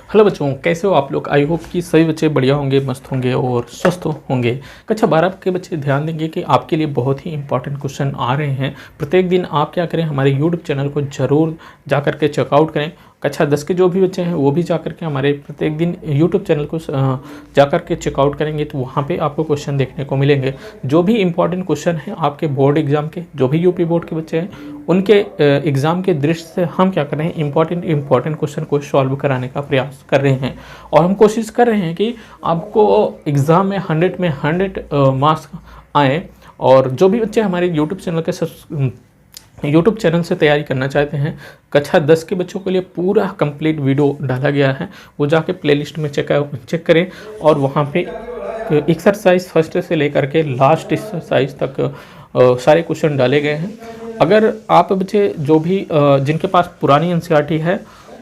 Hello बच्चों, कैसे हो आप लोग। आई होप कि सभी बच्चे बढ़िया होंगे, मस्त होंगे और स्वस्थ होंगे। कक्षा 12 के बच्चे ध्यान देंगे कि आपके लिए बहुत ही इंपॉर्टेंट क्वेश्चन आ रहे हैं। प्रत्येक दिन आप क्या करें, हमारे यूट्यूब चैनल को ज़रूर जा कर के चेकआउट करें। कक्षा 10 के जो भी बच्चे हैं वो भी जा कर के हमारे प्रत्येक दिन यूट्यूब चैनल को जा कर के चेकआउट करेंगे, तो वहाँ पे आपको क्वेश्चन देखने को मिलेंगे। जो भी इंपॉर्टेंट क्वेश्चन हैं आपके बोर्ड एग्जाम के, जो भी यूपी बोर्ड के बच्चे हैं उनके एग्ज़ाम के दृष्टि से हम क्या कर रहे हैं, इंपॉर्टेंट क्वेश्चन को सॉल्व कराने का प्रयास कर रहे हैं। और हम कोशिश कर रहे हैं कि आपको एग्ज़ाम में 100 में 100 मार्क्स आए। और जो भी बच्चे हमारे यूट्यूब चैनल से तैयारी करना चाहते हैं, कक्षा 10 के बच्चों के लिए पूरा कंप्लीट वीडियो डाला गया है, वो जाके प्लेलिस्ट में चेक करें। और वहाँ पे एक्सरसाइज फर्स्ट से लेकर के लास्ट एक्सरसाइज तक सारे क्वेश्चन डाले गए हैं। अगर आप बच्चे जो भी जिनके पास पुरानी एनसीईआरटी है,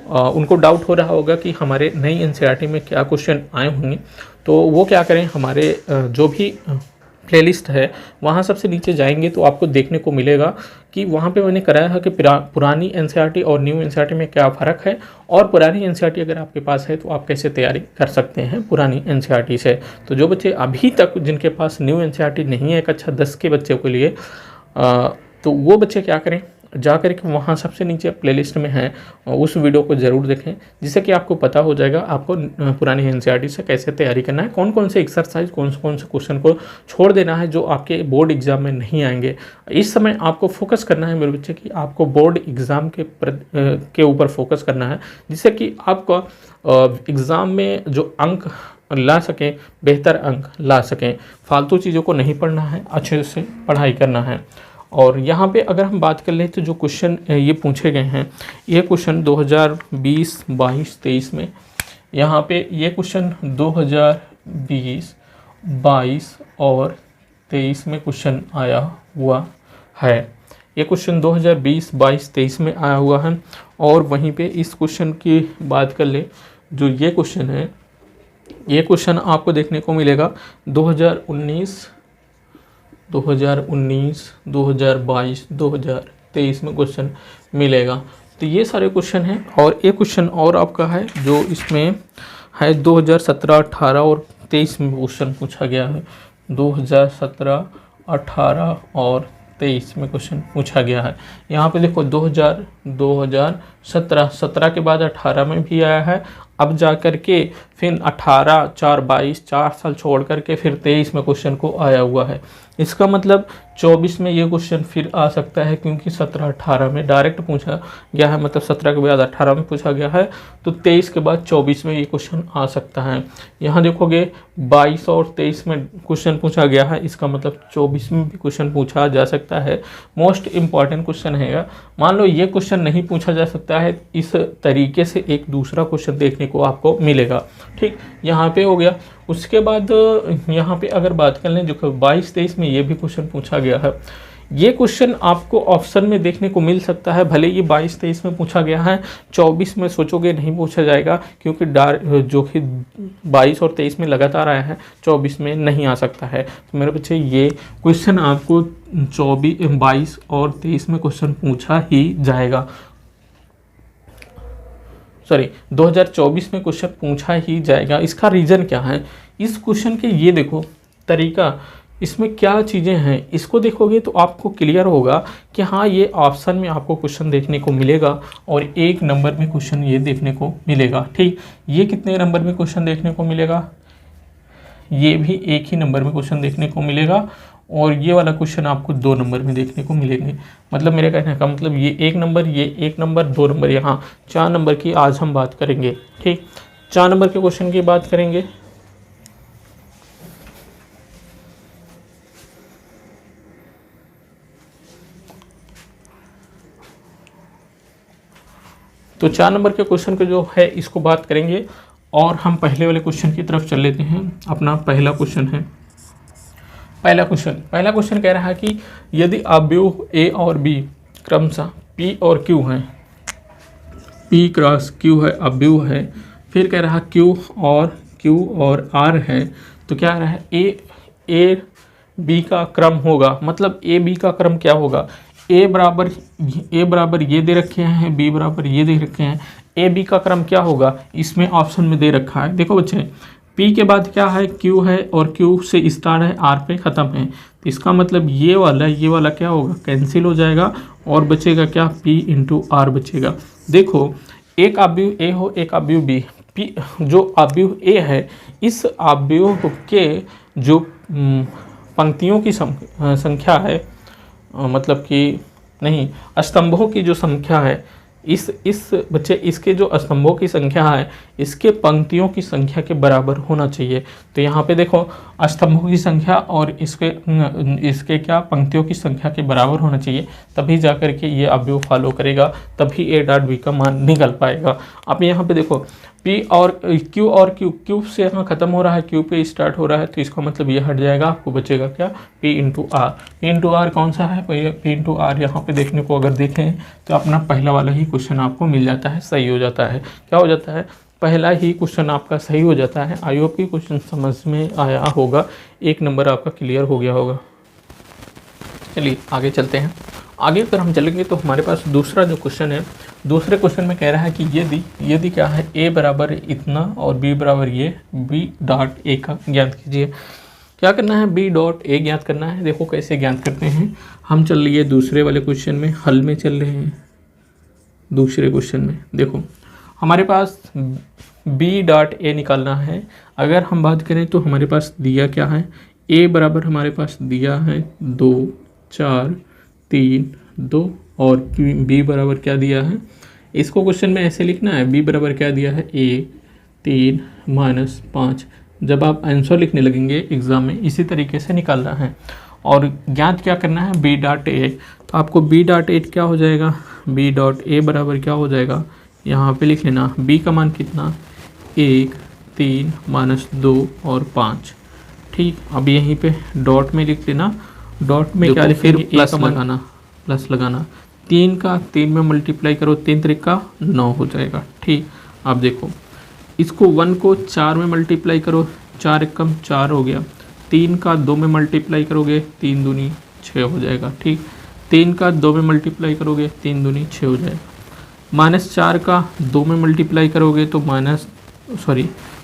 उनको डाउट हो रहा होगा कि हमारे नई एनसीईआरटी में क्या क्वेश्चन आए होंगे, तो वो क्या करें, हमारे जो भी प्लेलिस्ट है वहाँ सबसे नीचे जाएंगे तो आपको देखने को मिलेगा कि वहाँ पे मैंने कराया है कि पुरानी एनसीईआरटी और न्यू एनसीईआरटी में क्या फ़र्क है। और पुरानी एनसीईआरटी अगर आपके पास है तो आप कैसे तैयारी कर सकते हैं पुरानी एनसीईआरटी से। तो जो बच्चे अभी तक जिनके पास न्यू एनसीईआरटी नहीं है कक्षा 10 के बच्चों के लिए, तो वो बच्चे क्या करें, जा कर के वहाँ सबसे नीचे प्लेलिस्ट में है उस वीडियो को ज़रूर देखें, जिससे कि आपको पता हो जाएगा आपको पुरानी एनसीईआरटी से कैसे तैयारी करना है, कौन कौन से एक्सरसाइज, कौन से क्वेश्चन को छोड़ देना है जो आपके बोर्ड एग्जाम में नहीं आएंगे। इस समय आपको फोकस करना है मेरे बच्चे कि आपको बोर्ड एग्ज़ाम के ऊपर फोकस करना है, जिससे कि आपको एग्ज़ाम में जो अंक ला सकें, बेहतर अंक ला सकें। फालतू चीज़ों को नहीं पढ़ना है, अच्छे से पढ़ाई करना है। और यहाँ पे अगर हम बात कर लें तो जो क्वेश्चन ये पूछे गए हैं, ये क्वेश्चन 2020, 22, 23 में, यहाँ पे ये क्वेश्चन 2020, 22 और 23 में क्वेश्चन आया हुआ है। ये क्वेश्चन 2020, 22, 23 में आया हुआ है। और वहीं पे इस क्वेश्चन की बात कर ले, जो ये क्वेश्चन है, ये क्वेश्चन आपको देखने को मिलेगा 2019, 2022, 2023 में क्वेश्चन मिलेगा। तो ये सारे क्वेश्चन हैं। और एक क्वेश्चन और आपका है जो इसमें है 2017, 18 और 23 में क्वेश्चन पूछा गया है। 2017, 18 और 23 में क्वेश्चन पूछा गया है। यहाँ पे देखो 2017 के बाद 18 में भी आया है। अब जा कर के फिर 18, 4, 22, 4 साल छोड़ करके फिर 23 में क्वेश्चन को आया हुआ है। इसका मतलब 24 में ये क्वेश्चन फिर आ सकता है, क्योंकि 17, 18 में डायरेक्ट पूछा गया है, मतलब 17 के बाद 18 में पूछा गया है, तो 23 के बाद 24 में ये क्वेश्चन आ सकता है। यहाँ देखोगे 22 और 23 में क्वेश्चन पूछा गया है, इसका मतलब 24 में भी क्वेश्चन पूछा जा सकता है। मोस्ट इम्पॉर्टेंट क्वेश्चन है। मान लो ये क्वेश्चन नहीं पूछा जा सकता है, इस तरीके से एक दूसरा क्वेश्चन देखने को आपको मिलेगा। ठीक, यहाँ पे हो गया। उसके बाद यहाँ पे अगर बात कर लें, जो 22-23 में ये भी क्वेश्चन पूछा गया है, ये क्वेश्चन आपको ऑप्शन में देखने को मिल सकता है। भले ये 22-23 में पूछा गया है, 24 में सोचोगे नहीं पूछा जाएगा, क्योंकि जो कि 22 और 23 में लगातार आया है, 24 में नहीं आ सकता है। तो मेरे बच्चे ये क्वेश्चन आपको 22 और 23 में क्वेश्चन पूछा ही जाएगा। 2024 में क्वेश्चन पूछा ही जाएगा। इसका रीज़न क्या है, इस क्वेश्चन के ये देखो तरीका, इसमें क्या चीज़ें हैं, इसको देखोगे तो आपको क्लियर होगा कि हाँ, ये ऑप्शन में आपको क्वेश्चन देखने को मिलेगा और 1 नंबर में क्वेश्चन ये देखने को मिलेगा। ठीक, ये कितने नंबर में क्वेश्चन देखने को मिलेगा, ये भी 1 ही नंबर में क्वेश्चन देखने को मिलेगा। और ये वाला क्वेश्चन आपको 2 नंबर में देखने को मिलेंगे। मतलब मेरे कहने का मतलब ये 1 नंबर, ये 1 नंबर, 2 नंबर, यहाँ 4 नंबर की आज हम बात करेंगे। ठीक, 4 नंबर के क्वेश्चन की बात करेंगे। तो 4 नंबर के क्वेश्चन को जो है इसको बात करेंगे। और हम पहले वाले क्वेश्चन की तरफ चल लेते हैं। अपना पहला क्वेश्चन है, पहला क्वेश्चन कह रहा है कि यदि अवयव ए और बी क्रमशः पी और क्यू हैं, पी क्रॉस क्यू है, अवयव है, फिर कह रहा क्यू और आर है, तो क्या रहा है, ए बी का क्रम होगा। मतलब ए बी का क्रम क्या होगा, ए बराबर ये दे रखे हैं, बी बराबर ये दे रखे हैं, ए बी का क्रम क्या होगा, इसमें ऑप्शन में दे रखा है। देखो बच्चे, P के बाद क्या है, Q है, और Q से स्टार्ट है, R पे ख़त्म है, तो इसका मतलब ये वाला क्या होगा, कैंसिल हो जाएगा, और बचेगा क्या, P इंटू R बचेगा। देखो, एक अवयव A हो, एक अवयव B, P जो अवयव A है, इस अवयव के जो पंक्तियों की संख्या है, मतलब कि नहीं, स्तंभों की जो संख्या है, इस बच्चे इसके जो स्तंभों की संख्या है, इसके पंक्तियों की संख्या के बराबर होना चाहिए। तो यहाँ पे देखो, स्तंभों की संख्या और इसके क्या, पंक्तियों की संख्या के बराबर होना चाहिए, तभी जाकर के ये अवयव फॉलो करेगा, तभी ए डॉट बी का मान निकल पाएगा। अब यहाँ पे देखो, P और Q से यहाँ खत्म हो रहा है, Q पे स्टार्ट हो रहा है, तो इसका मतलब ये हट जाएगा, आपको बचेगा क्या, P इंटू आर कौन सा है, P इंटू आर यहाँ पे देखने को अगर देखें तो अपना पहला वाला ही क्वेश्चन आपको मिल जाता है, सही हो जाता है। क्या हो जाता है, पहला ही क्वेश्चन आपका सही हो जाता है। आई होप की क्वेश्चन समझ में आया होगा, एक नंबर आपका क्लियर हो गया होगा। चलिए आगे चलते हैं। आगे अगर हम चलेंगे तो हमारे पास दूसरा जो क्वेश्चन है, दूसरे क्वेश्चन में कह रहा है कि यदि क्या है, a बराबर इतना और b बराबर ये, b डॉट a का ज्ञात कीजिए। क्या करना है, b डॉट a ज्ञात करना है। देखो कैसे ज्ञात करते हैं, हम चल लिए दूसरे वाले क्वेश्चन में, हल में चल रहे हैं। दूसरे क्वेश्चन में देखो, हमारे पास b डॉट a निकालना है। अगर हम बात करें तो हमारे पास दिया क्या है, a बराबर हमारे पास दिया है 2 4 3 2, और b बराबर क्या दिया है, इसको क्वेश्चन में ऐसे लिखना है, b बराबर क्या दिया है, 1 3 माइनस 5। जब आप आंसर लिखने लगेंगे एग्जाम में, इसी तरीके से निकालना है। और ज्ञात क्या करना है, b डॉट a, तो आपको b डॉट a क्या हो जाएगा, b डॉट a बराबर क्या हो जाएगा, यहाँ पे लिख लेना, b का मान कितना, 1 3 माइनस 2 और 5। ठीक, अब यहीं पे डॉट में लिख लेना, डॉट में क्या लिखेंगे, प्लस लगाना, 3 का 3 में मल्टीप्लाई करो, 3 त्रिका 9 हो जाएगा। ठीक, अब देखो, इसको 1 को 4 में मल्टीप्लाई करो, 4 एकम 4 हो गया, 3 का 2 में मल्टीप्लाई करोगे, 3 दूनी 6 हो जाएगा। ठीक, 3 का 2 में मल्टीप्लाई करोगे, 3 दूनी 6 हो जाएगा। -4 का 2 में मल्टीप्लाई करोगे तो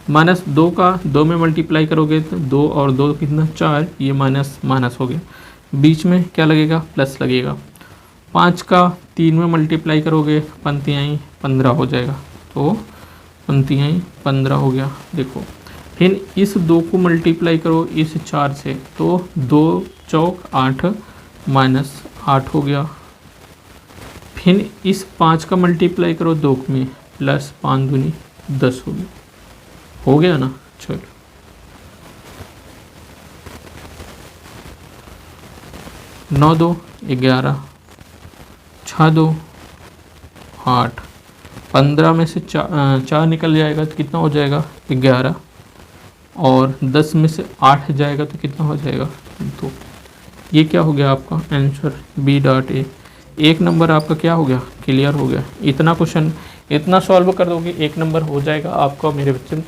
-2 का 2 में मल्टीप्लाई करोगे तो 2 और 2 कितना, 4, ये माइनस हो गया, बीच में क्या लगेगा, प्लस लगेगा। 5 का 3 में मल्टीप्लाई करोगे, पंक्तियाँ 15 हो जाएगा, तो पंक्तियाँ 15 हो गया। देखो, फिर इस 2 को मल्टीप्लाई करो इस 4 से, तो 2 चौक 8 माइनस 8 हो गया। फिर इस 5 का मल्टीप्लाई करो 2 में, प्लस 5 दूनी 10 हो गया ना। चलो, 9 2 11, 6 2 8, 15 में से 4 निकल जाएगा तो कितना हो जाएगा, 11, और 10 में से 8 जाएगा तो कितना हो जाएगा, 2। ये क्या हो गया आपका आंसर, बी डॉट ए। एक नंबर आपका क्या हो गया, क्लियर हो गया। इतना क्वेश्चन इतना सॉल्व कर दोगे, एक नंबर हो जाएगा आपका मेरे बच्चे।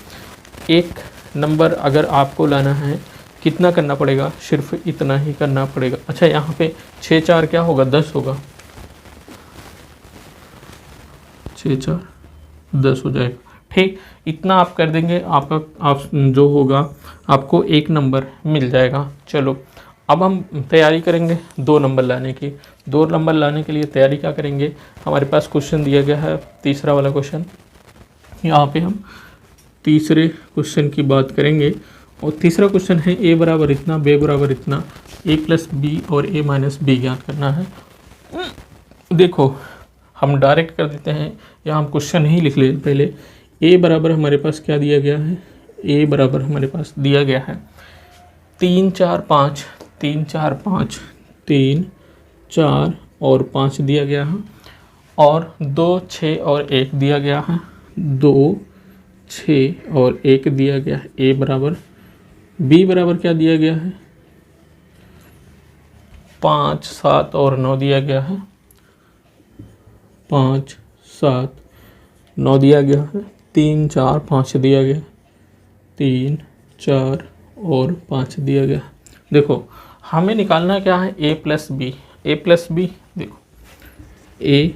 एक नंबर अगर आपको लाना है, कितना करना पड़ेगा, सिर्फ इतना ही करना पड़ेगा। अच्छा, यहाँ पे 6 4 क्या होगा, 10 होगा, 6 4 10 हो जाएगा। ठीक, इतना आप कर देंगे, आप जो होगा आपको एक नंबर मिल जाएगा। चलो, अब हम तैयारी करेंगे 2 नंबर लाने की। 2 नंबर लाने के लिए तैयारी क्या करेंगे, हमारे पास क्वेश्चन दिया गया है, तीसरा वाला क्वेश्चन। यहाँ पे हम तीसरे क्वेश्चन की बात करेंगे, और तीसरा क्वेश्चन है a बराबर इतना, b बराबर इतना, a प्लस बी और a माइनस बी ज्ञात करना है। देखो, हम डायरेक्ट कर देते हैं, या हम क्वेश्चन ही लिख ले पहले। a बराबर हमारे पास क्या दिया गया है, a बराबर हमारे पास दिया गया है 3 4 5, 3 4 5, 3 4 और 5 दिया गया है, और 2 6 और 1 दिया गया है, 2 6 और 1 दिया गया है। a बराबर, b बराबर क्या दिया गया है, 5 7 और 9 दिया गया है, 5 7 9 दिया गया है, 3 4 5 दिया गया, 3 4 और 5 दिया गया। देखो, हमें निकालना क्या है, a प्लस बी। देखो, a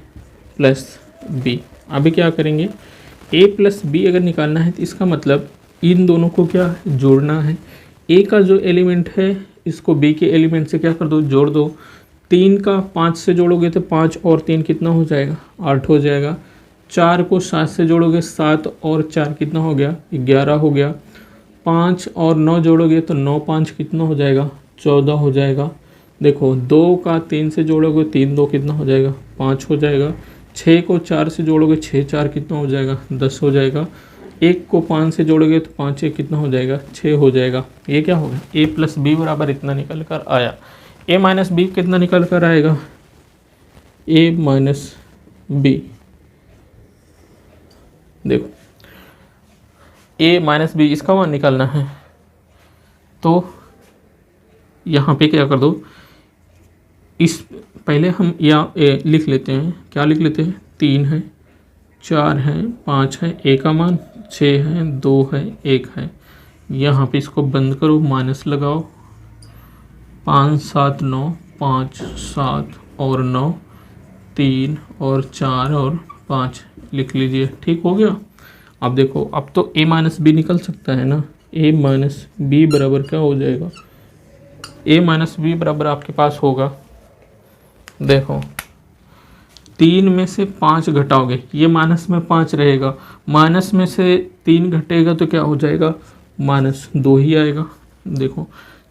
प्लस बी, अभी क्या करेंगे, a प्लस बी अगर निकालना है तो इसका मतलब इन दोनों को क्या जोड़ना है। a का जो एलिमेंट है इसको b के एलिमेंट से क्या कर दो, जोड़ दो। 3 का 5 से जोड़ोगे तो 5 और 3 कितना हो जाएगा, 8 हो जाएगा। 4 को 7 से जोड़ोगे 7 और 4 कितना हो गया, 11 हो गया। 5 और 9 जोड़ोगे तो 9 5 कितना हो जाएगा, 14 हो जाएगा। देखो 2 का 3 से जोड़ोगे 3 2 कितना हो जाएगा, 5 हो जाएगा। 6 को 4 से जोड़ोगे 6 4 कितना हो जाएगा, 10 हो जाएगा। 1 को 5 से जोड़ोगे तो 5 1 कितना हो जाएगा, 6 हो जाएगा। ये क्या होगा, a प्लस बी बराबर इतना निकल कर आया। a माइनस बी कितना निकल कर आएगा, a माइनस बी। देखो a माइनस बी इसका मान निकालना है तो यहाँ पे क्या कर दो, इस पहले हम लिख लेते हैं, क्या लिख लेते हैं, 3 है, 4 है, 5 है, a का मान 6 है, 2 है, 1 है। यहाँ पे इसको बंद करो, माइनस लगाओ। 5 7 9, 5 7 और 9, 3 और 4 और 5 लिख लीजिए, ठीक हो गया। अब देखो अब तो a माइनस बी निकल सकता है ना, a माइनस बी बराबर क्या हो जाएगा, a माइनस बी बराबर आपके पास होगा, देखो 3 में से 5 घटाओगे, ये माइनस में 5 रहेगा, माइनस में से 3 घटेगा तो क्या हो जाएगा, -2 ही आएगा। देखो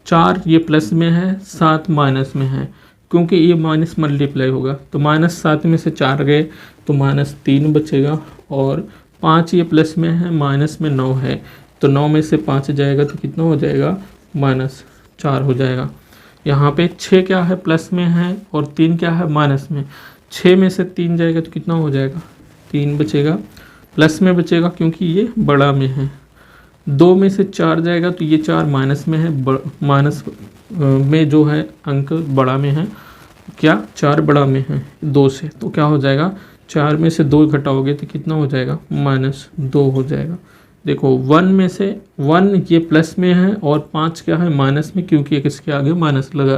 4 ये प्लस में है, 7 माइनस में है, क्योंकि ये माइनस मल्टीप्लाई होगा तो -7 में से 4 गए तो -3 बचेगा। और 5 ये प्लस में है, माइनस में 9 है तो 9 में से 5 जाएगा तो कितना हो जाएगा, -4 हो जाएगा। यहाँ पे 6 क्या है, प्लस में है और 3 क्या है, माइनस में। 6 में से 3 जाएगा तो कितना हो जाएगा, 3 बचेगा, प्लस में बचेगा क्योंकि ये बड़ा में है। 2 में से 4 जाएगा तो ये 4 माइनस में है, माइनस में जो है अंक बड़ा में है, क्या 4 बड़ा में है 2 से, तो क्या हो जाएगा, 4 में से 2 घटाओगे तो कितना हो जाएगा, -2 हो जाएगा। देखो 1 में से 1 ये प्लस में है और 5 क्या है, माइनस में, क्योंकि एक इसके आगे माइनस लगा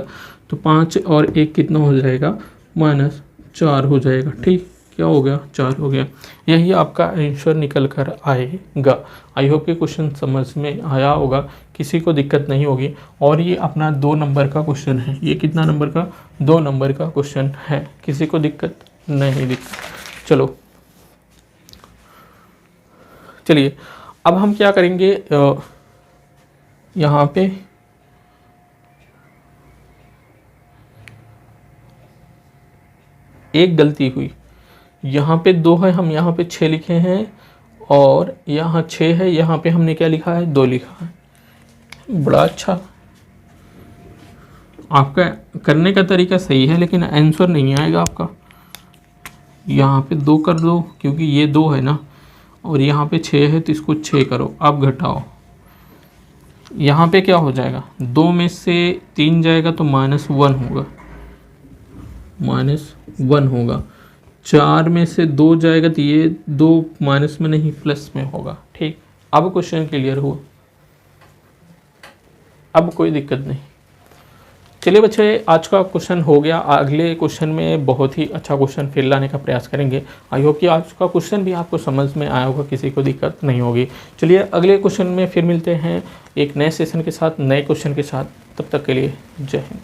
तो 5 और 1 कितना हो जाएगा, -4 हो जाएगा। ठीक, क्या हो गया, 4 हो गया। यही आपका आंसर निकल कर आएगा। आई होप कि क्वेश्चन समझ में आया होगा, किसी को दिक्कत नहीं होगी। और ये अपना 2 नंबर का क्वेश्चन है, ये कितना नंबर का, 2 नंबर का क्वेश्चन है, किसी को दिक्कत नहीं दिक्कत। चलो चलिए अब हम क्या करेंगे, यहाँ पे एक गलती हुई, यहाँ पे 2 है, हम यहाँ पे 6 लिखे हैं और यहाँ 6 है, यहाँ पे हमने क्या लिखा है, 2 लिखा है। बड़ा अच्छा, आपका करने का तरीका सही है लेकिन आंसर नहीं आएगा आपका। यहाँ पे 2 कर दो क्योंकि ये 2 है ना, और यहाँ पे 6 है तो इसको 6 करो, अब घटाओ। यहाँ पे क्या हो जाएगा, 2 में से 3 जाएगा तो -1 होगा, -1 होगा। 4 में से 2 जाएगा तो ये 2 माइनस में नहीं प्लस में होगा। ठीक, अब क्वेश्चन क्लियर हुआ, अब कोई दिक्कत नहीं। चलिए बच्चे, आज का क्वेश्चन हो गया। अगले क्वेश्चन में बहुत ही अच्छा क्वेश्चन फिर लाने का प्रयास करेंगे। आई होप कि आज का क्वेश्चन भी आपको समझ में आया होगा, किसी को दिक्कत नहीं होगी। चलिए अगले क्वेश्चन में फिर मिलते हैं एक नए सेशन के साथ, नए क्वेश्चन के साथ। तब तक के लिए जय हिंद।